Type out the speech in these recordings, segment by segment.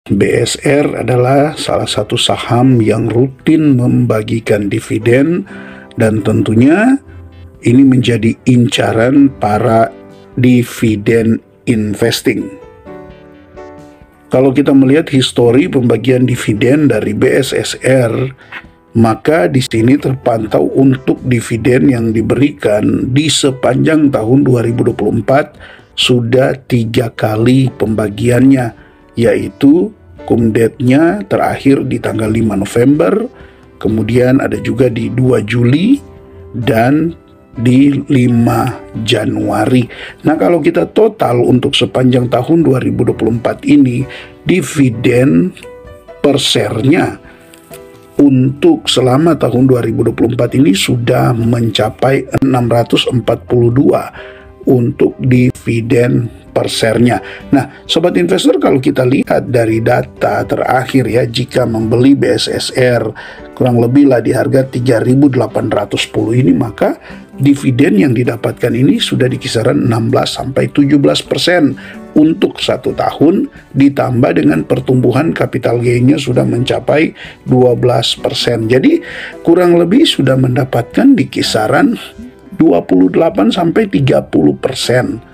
BSR adalah salah satu saham yang rutin membagikan dividen dan tentunya ini menjadi incaran para dividen investing. Kalau kita melihat histori pembagian dividen dari BSSR, maka di sini terpantau untuk dividen yang diberikan di sepanjang tahun 2024 sudah 3 kali pembagiannya, yaitu kumdetnya terakhir di tanggal 5 November, kemudian ada juga di 2 Juli, dan di 5 Januari. Nah, kalau kita total untuk sepanjang tahun 2024 ini, dividen per share-nya untuk selama tahun 2024 ini sudah mencapai 642 untuk dividen per share-nya. Nah, sobat investor, kalau kita lihat dari data terakhir ya, jika membeli BSSR kurang lebih lah di harga 3.810 ini, maka dividen yang didapatkan ini sudah di kisaran 16-17% untuk 1 tahun, ditambah dengan pertumbuhan capital gain-nya sudah mencapai 12%. Jadi kurang lebih sudah mendapatkan di kisaran 28-30%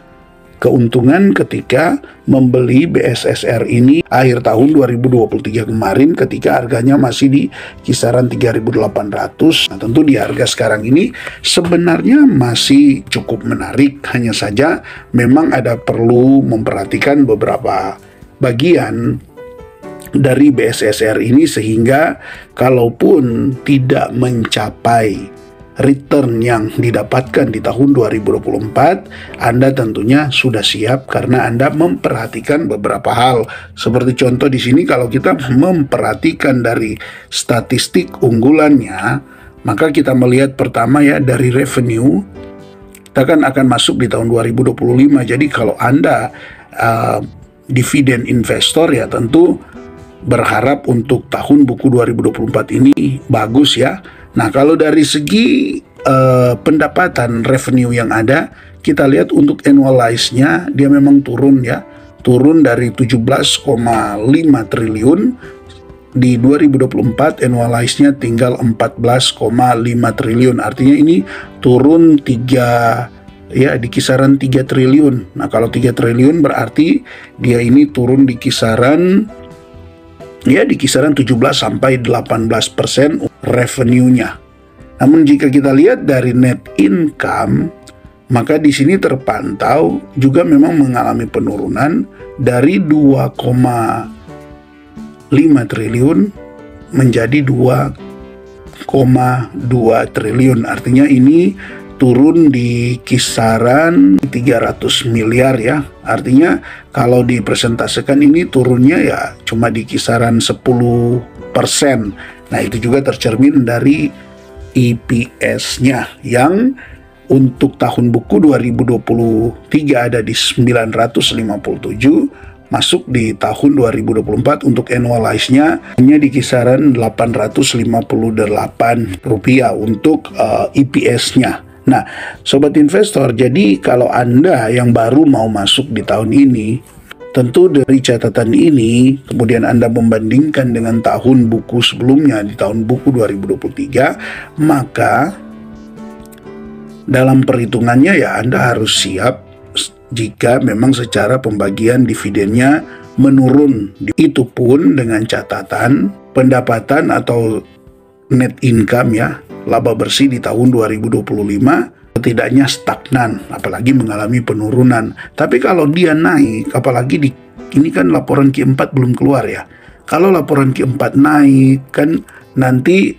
keuntungan ketika membeli BSSR ini akhir tahun 2023 kemarin ketika harganya masih di kisaran 3.800. Nah, tentu di harga sekarang ini sebenarnya masih cukup menarik, hanya saja memang ada perlu memperhatikan beberapa bagian dari BSSR ini sehingga kalaupun tidak mencapai return yang didapatkan di tahun 2024, Anda tentunya sudah siap karena Anda memperhatikan beberapa hal. Seperti contoh di sini, kalau kita memperhatikan dari statistik unggulannya, maka kita melihat pertama ya dari revenue, kita kan akan masuk di tahun 2025. Jadi kalau Anda dividen investor ya tentu berharap untuk tahun buku 2024 ini bagus ya. Nah, kalau dari segi pendapatan revenue yang ada, kita lihat untuk annualize-nya dia memang turun ya. Turun dari 17,5 triliun di 2024, annualize-nya tinggal 14,5 triliun. Artinya ini turun di kisaran 3 triliun. Nah, kalau 3 triliun berarti dia ini turun di kisaran 17-18% revenue-nya. Namun jika kita lihat dari net income, maka di sini terpantau juga memang mengalami penurunan dari 2,5 triliun menjadi 2,2 triliun. Artinya ini turun di kisaran 300 miliar ya. Artinya kalau dipresentasikan ini turunnya ya cuma di kisaran 10%. Nah, itu juga tercermin dari EPS-nya yang untuk tahun buku 2023 ada di 957, masuk di tahun 2024 untuk annualize-nya hanya di kisaran 858 rupiah untuk EPS-nya. Nah, sobat investor, jadi kalau Anda yang baru mau masuk di tahun ini, tentu dari catatan ini, kemudian Anda membandingkan dengan tahun buku sebelumnya di tahun buku 2023, maka dalam perhitungannya ya Anda harus siap jika memang secara pembagian dividennya menurun. Itu pun dengan catatan pendapatan atau net income ya, laba bersih di tahun 2025 setidaknya stagnan, apalagi mengalami penurunan. Tapi kalau dia naik, apalagi ini kan laporan Q4 belum keluar ya. Kalau laporan Q4 naik, kan nanti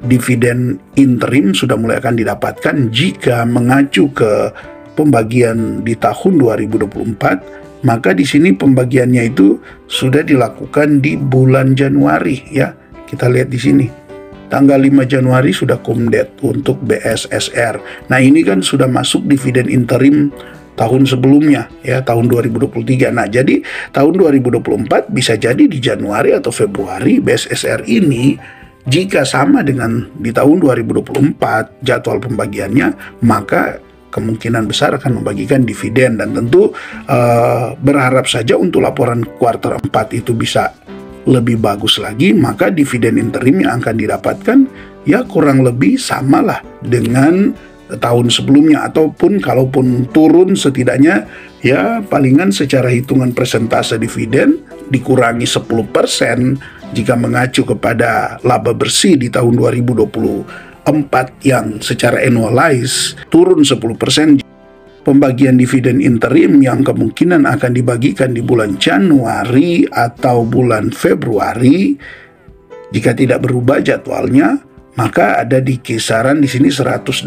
dividen interim sudah mulai akan didapatkan jika mengacu ke pembagian di tahun 2024, maka di sini pembagiannya itu sudah dilakukan di bulan Januari ya. Kita lihat di sini. Tanggal 5 Januari sudah kumdet untuk BSSR. Nah, ini kan sudah masuk dividen interim tahun sebelumnya ya, tahun 2023. Nah, jadi tahun 2024 bisa jadi di Januari atau Februari BSSR ini jika sama dengan di tahun 2024 jadwal pembagiannya, maka kemungkinan besar akan membagikan dividen, dan tentu berharap saja untuk laporan kuartal 4 itu bisa lebih bagus lagi, maka dividen interim yang akan didapatkan ya kurang lebih samalah dengan tahun sebelumnya, ataupun kalaupun turun setidaknya ya palingan secara hitungan persentase dividen dikurangi 10% jika mengacu kepada laba bersih di tahun 2024 yang secara annualized turun 10%. Pembagian dividen interim yang kemungkinan akan dibagikan di bulan Januari atau bulan Februari, jika tidak berubah jadwalnya, maka ada di kisaran di sini 118,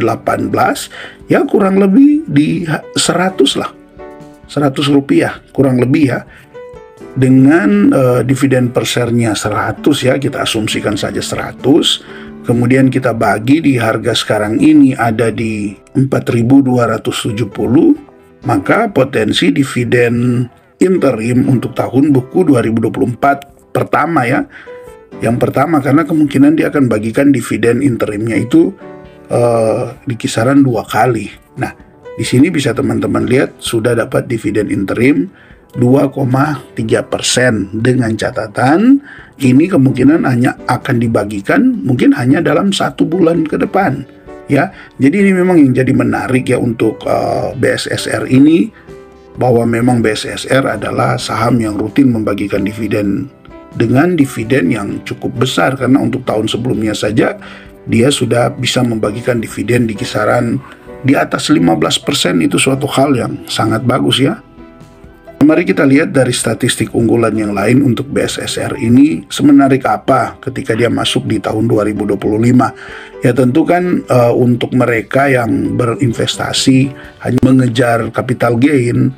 ya kurang lebih di 100 lah, 100 rupiah kurang lebih ya, dengan dividen per share-nya 100 ya, kita asumsikan saja 100. Kemudian kita bagi di harga sekarang ini ada di 4.270, maka potensi dividen interim untuk tahun buku 2024 pertama ya. Yang pertama, karena kemungkinan dia akan bagikan dividen interimnya itu di kisaran 2 kali. Nah, di sini bisa teman-teman lihat sudah dapat dividen interim 2,3%, dengan catatan ini kemungkinan hanya akan dibagikan mungkin hanya dalam 1 bulan ke depan ya. Jadi ini memang yang jadi menarik ya untuk BSSR ini, bahwa memang BSSR adalah saham yang rutin membagikan dividen dengan dividen yang cukup besar, karena untuk tahun sebelumnya saja dia sudah bisa membagikan dividen di kisaran di atas 15%. Itu suatu hal yang sangat bagus ya. Mari kita lihat dari statistik unggulan yang lain untuk BSSR ini semenarik apa ketika dia masuk di tahun 2025. Ya tentu kan untuk mereka yang berinvestasi hanya mengejar capital gain,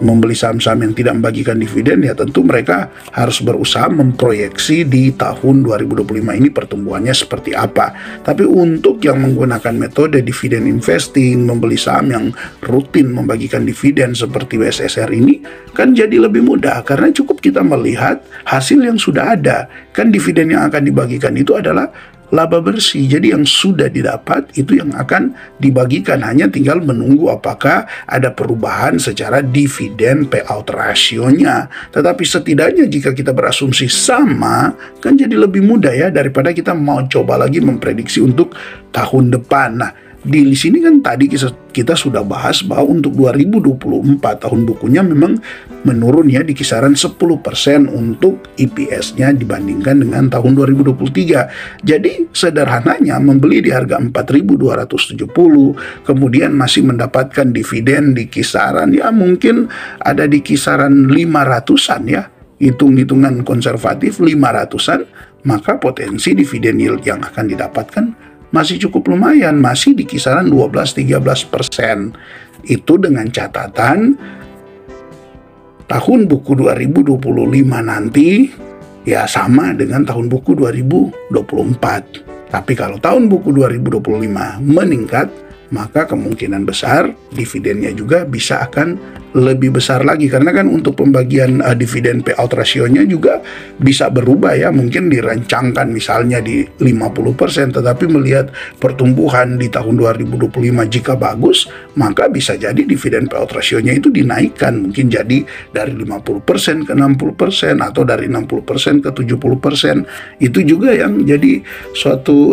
membeli saham-saham yang tidak membagikan dividen, ya tentu mereka harus berusaha memproyeksi di tahun 2025 ini pertumbuhannya seperti apa. Tapi untuk yang menggunakan metode dividen investing, membeli saham yang rutin membagikan dividen seperti BSSR ini, kan jadi lebih mudah, karena cukup kita melihat hasil yang sudah ada. Kan dividen yang akan dibagikan itu adalah laba bersih, jadi yang sudah didapat itu yang akan dibagikan, hanya tinggal menunggu apakah ada perubahan secara dividen payout ratio-nya. Tetapi setidaknya jika kita berasumsi sama, kan jadi lebih mudah ya, daripada kita mau coba lagi memprediksi untuk tahun depan. Nah, di sini kan tadi kita sudah bahas bahwa untuk 2024 tahun bukunya memang menurun ya di kisaran 10% untuk EPS-nya dibandingkan dengan tahun 2023. Jadi sederhananya membeli di harga 4.270, kemudian masih mendapatkan dividen di kisaran ya mungkin ada di kisaran 500-an ya, hitung-hitungan konservatif 500-an, maka potensi dividen yield yang akan didapatkan masih cukup lumayan, masih di kisaran 12-13%. Itu dengan catatan tahun buku 2025 nanti ya sama dengan tahun buku 2024. Tapi kalau tahun buku 2025 meningkat, maka kemungkinan besar dividennya juga bisa akan lebih besar lagi, karena kan untuk pembagian dividen payout ratio-nya juga bisa berubah ya, mungkin dirancangkan misalnya di 50%, tetapi melihat pertumbuhan di tahun 2025 jika bagus, maka bisa jadi dividen payout ratio-nya itu dinaikkan, mungkin jadi dari 50% ke 60% atau dari 60% ke 70%. Itu juga yang jadi suatu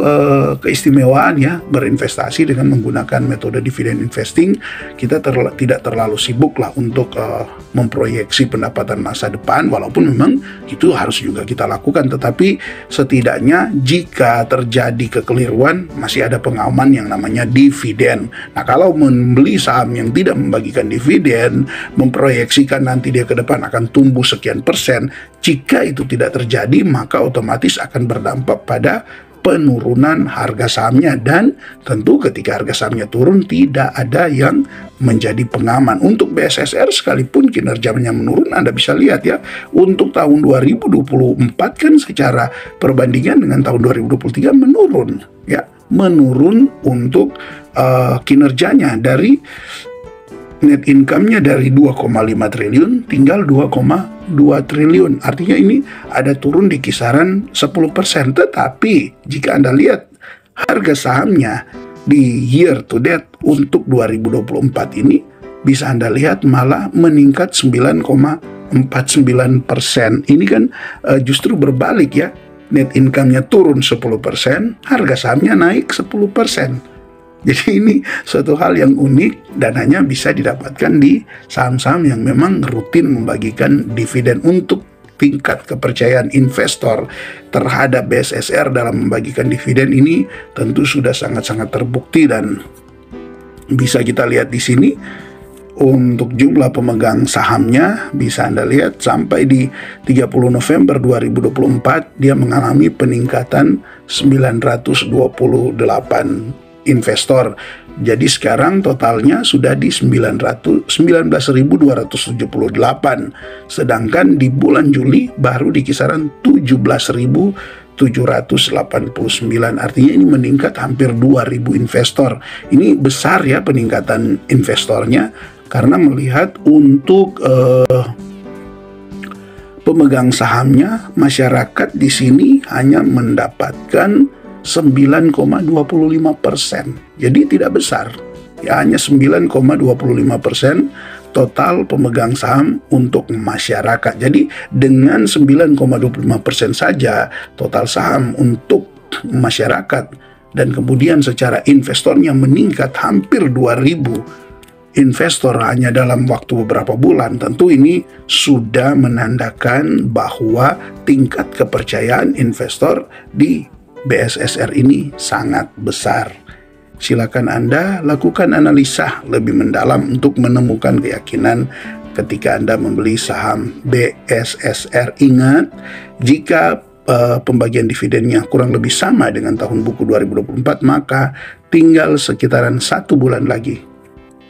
keistimewaan ya berinvestasi dengan menggunakan metode dividen investing. Kita tidak terlalu sibuk lah untuk memproyeksi pendapatan masa depan, walaupun memang itu harus juga kita lakukan, tetapi setidaknya jika terjadi kekeliruan masih ada pengaman yang namanya dividen. Nah, kalau membeli saham yang tidak membagikan dividen, memproyeksikan nanti dia ke depan akan tumbuh sekian persen, jika itu tidak terjadi maka otomatis akan berdampak pada penurunan harga sahamnya, dan tentu ketika harga sahamnya turun tidak ada yang menjadi pengaman. Untuk BSSR sekalipun kinerjanya menurun, Anda bisa lihat ya, untuk tahun 2024 kan secara perbandingan dengan tahun 2023 menurun ya, menurun untuk kinerjanya dari net income-nya dari 2,5 triliun tinggal 2,2 triliun. Artinya ini ada turun di kisaran 10%. Tetapi jika Anda lihat harga sahamnya di year to date untuk 2024 ini bisa Anda lihat malah meningkat 9,49%. Ini kan justru berbalik ya. Net income-nya turun 10%, harga sahamnya naik 10%. Jadi ini suatu hal yang unik dan hanya bisa didapatkan di saham-saham yang memang rutin membagikan dividen. Untuk tingkat kepercayaan investor terhadap BSSR dalam membagikan dividen ini tentu sudah sangat-sangat terbukti, dan bisa kita lihat di sini. Untuk jumlah pemegang sahamnya bisa Anda lihat sampai di 30 November 2024 dia mengalami peningkatan 928 investor. Jadi sekarang totalnya sudah di 19.278. Sedangkan di bulan Juli baru di kisaran 17.789. Artinya ini meningkat hampir 2.000 investor. Ini besar ya peningkatan investornya, karena melihat untuk pemegang sahamnya, masyarakat di sini hanya mendapatkan 9,25%. Jadi tidak besar, ya hanya 9,25% total pemegang saham untuk masyarakat. Jadi dengan 9,25% saja total saham untuk masyarakat, dan kemudian secara investornya meningkat hampir 2.000 investor hanya dalam waktu beberapa bulan, tentu ini sudah menandakan bahwa tingkat kepercayaan investor di BSSR ini sangat besar. Silakan Anda lakukan analisa lebih mendalam untuk menemukan keyakinan ketika Anda membeli saham BSSR. Ingat, jika pembagian dividennya kurang lebih sama dengan tahun buku 2024, maka tinggal sekitaran 1 bulan lagi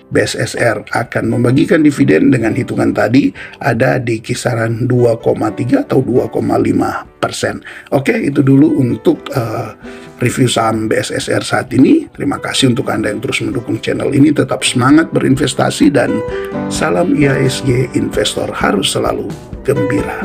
BSSR akan membagikan dividen dengan hitungan tadi ada di kisaran 2,3 atau 2,5%. Oke, itu dulu untuk review saham BSSR saat ini. Terima kasih untuk Anda yang terus mendukung channel ini. Tetap semangat berinvestasi dan salam IHSG, investor harus selalu gembira.